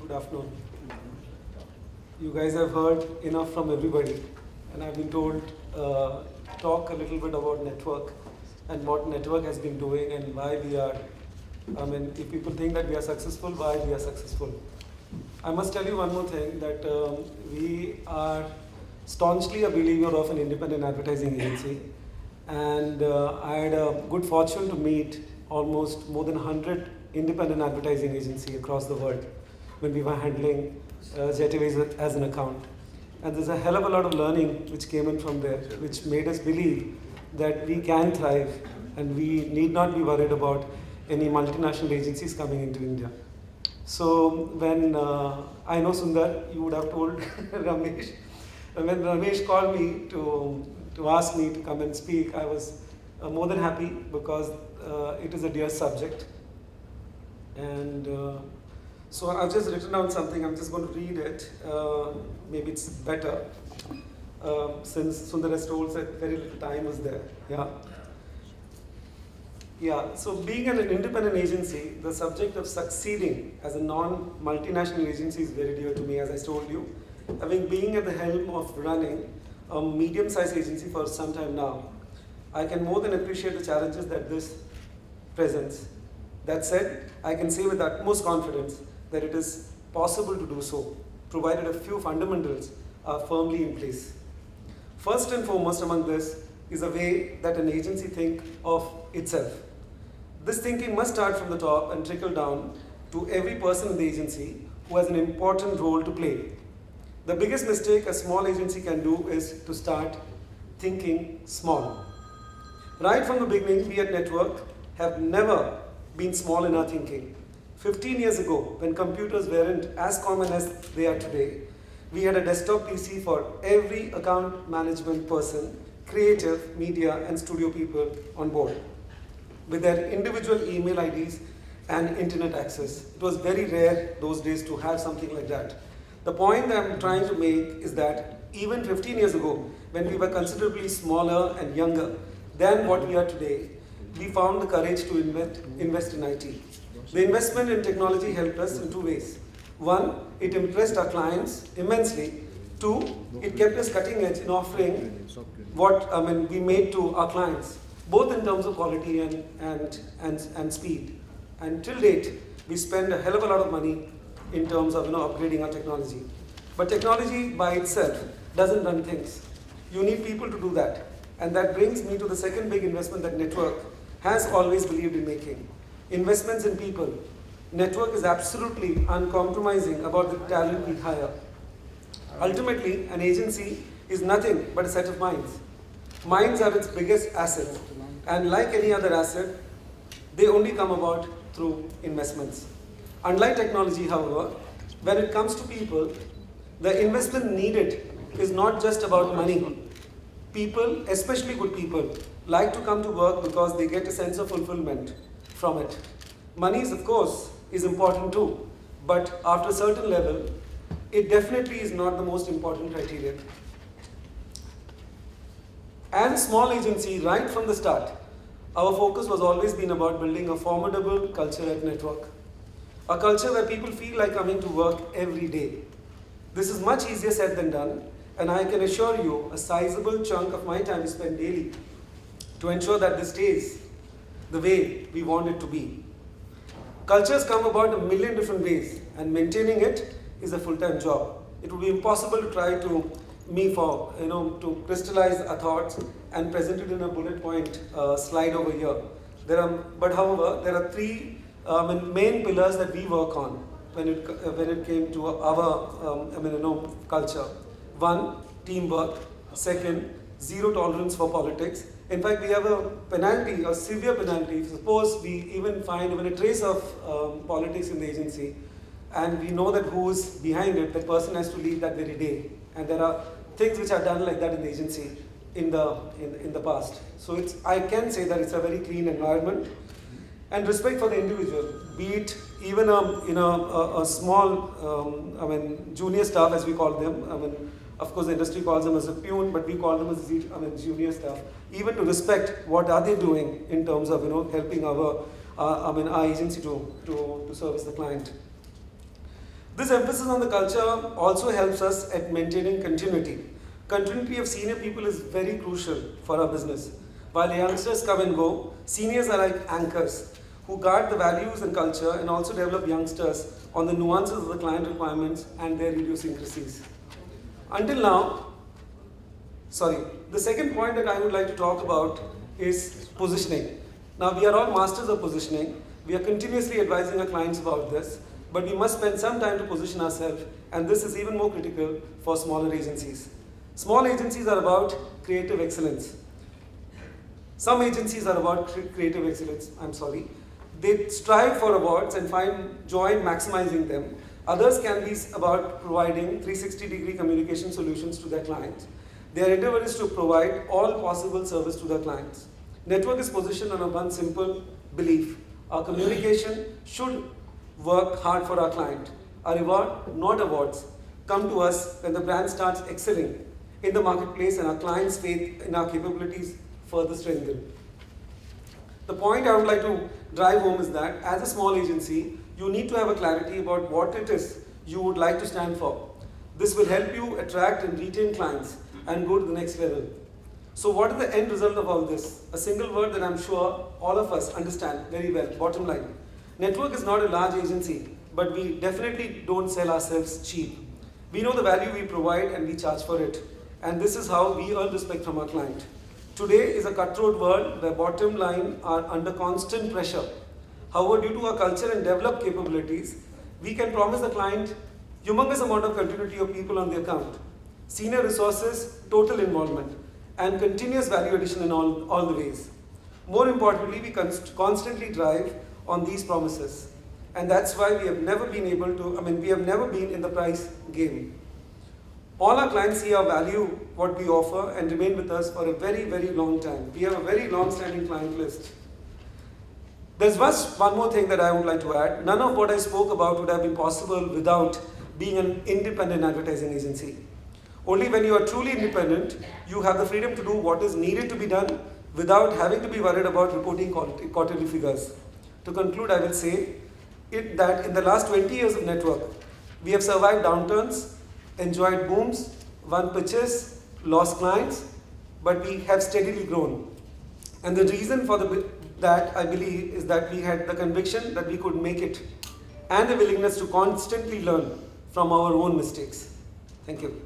Good afternoon. You guys have heard enough from everybody, and I've been told talk a little bit about network and what network has been doing and why we are. If people think that we are successful, why we are successful. I must tell you one more thing, that we are staunchly a believer of an independent advertising agency, and I had a good fortune to meet almost more than 100 independent advertising agencies across the world when we were handling Jetaways as an account. And there's a hell of a lot of learning which came in from there, which made us believe that we can thrive and we need not be worried about any multinational agencies coming into India. So when I know Sundar, you would have told Ramesh, when Ramesh called me to ask me to come and speak, I was more than happy because it is a dear subject. And so I've just written down something, I'm just going to read it. Maybe it's better since Sundar has told that very little time was there. Yeah, so being an independent agency, the subject of succeeding as a non-multinational agency is very dear to me, as I told you. Having been at the helm of running a medium-sized agency for some time now, I can more than appreciate the challenges that this presents. That said, I can say with utmost confidence that it is possible to do so, provided a few fundamentals are firmly in place. First and foremost among this is a way that an agency thinks of itself. This thinking must start from the top and trickle down to every person in the agency who has an important role to play. The biggest mistake a small agency can do is to start thinking small. Right from the beginning, we at Network have never been small in our thinking. 15 years ago, when computers weren't as common as they are today, we had a desktop PC for every account management person, creative, media, and studio people on board, with their individual email IDs and internet access. It was very rare those days to have something like that. The point that I'm trying to make is that even 15 years ago, when we were considerably smaller and younger than what we are today, we found the courage to invest in IT. The investment in technology helped us in two ways. One, it impressed our clients immensely. Two, it kept us cutting edge in offering what we made to our clients, both in terms of quality and speed. And till date, we spend a hell of a lot of money in terms of upgrading our technology. But technology by itself doesn't run things. You need people to do that. And that brings me to the second big investment that Network has always believed in making. Investments in people. Network is absolutely uncompromising about the talent we hire. Ultimately, an agency is nothing but a set of minds. Minds are its biggest asset. And like any other asset, they only come about through investments. Unlike technology, however, when it comes to people, the investment needed is not just about money. People, especially good people, like to come to work because they get a sense of fulfillment from it. Money, of course, is important too, but after a certain level, it definitely is not the most important criteria. As a small agency, right from the start, our focus was always been about building a formidable culture at Network. A culture where people feel like coming to work every day. This is much easier said than done, and I can assure you a sizable chunk of my time is spent daily to ensure that this stays the way we want it to be. Cultures come about a million different ways, and maintaining it is a full-time job. It would be impossible to try to crystallize our thoughts and present it in a bullet point slide over here. However, there are three main pillars that we work on when it came to our culture. One, teamwork. Second, zero tolerance for politics. In fact, we have a penalty, a severe penalty. Suppose we even find even a trace of politics in the agency, and we know that who is behind it, that person has to leave that very day. And there are things which are done like that in the agency in the past. So I can say that it's a very clean environment. And respect for the individual, be it even a small, junior staff as we call them. Of course, the industry calls them as a peon, but we call them as junior staff. Even to respect what are they doing in terms of helping our agency to service the client. This emphasis on the culture also helps us at maintaining continuity. Continuity of senior people is very crucial for our business. While youngsters come and go, seniors are like anchors who guard the values and culture and also develop youngsters on the nuances of the client requirements and their idiosyncrasies. Until now, the second point that I would like to talk about is positioning. Now, we are all masters of positioning. We are continuously advising our clients about this, but we must spend some time to position ourselves, and this is even more critical for smaller agencies. Small agencies are about creative excellence. Some agencies are about creative excellence, They strive for awards and find joy in maximizing them. Others can be about providing 360-degree communication solutions to their clients. Their endeavor is to provide all possible service to their clients. Network is positioned on one simple belief. Our communication should work hard for our client. A reward, not awards, come to us when the brand starts excelling in the marketplace and our clients' faith in our capabilities further strengthen. The point I would like to drive home is that as a small agency, you need to have a clarity about what it is you would like to stand for. This will help you attract and retain clients and go to the next level. So what is the end result of all this? A single word that I'm sure all of us understand very well, bottom line. Network is not a large agency, but we definitely don't sell ourselves cheap. We know the value we provide and we charge for it. And this is how we earn respect from our client. Today is a cutthroat world where bottom line are under constant pressure. However, due to our culture and developed capabilities, we can promise the client humongous amount of continuity of people on the account, senior resources, total involvement, and continuous value addition in all the ways. More importantly, we constantly drive on these promises. And that's why we have never been in the price game. All our clients see our value, what we offer, and remain with us for a very, very long time. We have a very long-standing client list. There's one more thing that I would like to add. None of what I spoke about would have been possible without being an independent advertising agency. Only when you are truly independent, you have the freedom to do what is needed to be done without having to be worried about reporting quarterly figures. To conclude, I will say that in the last 20 years of network, we have survived downturns, enjoyed booms, won pitches, lost clients, but we have steadily grown. And the reason for that, I believe, is that we had the conviction that we could make it and the willingness to constantly learn from our own mistakes. Thank you.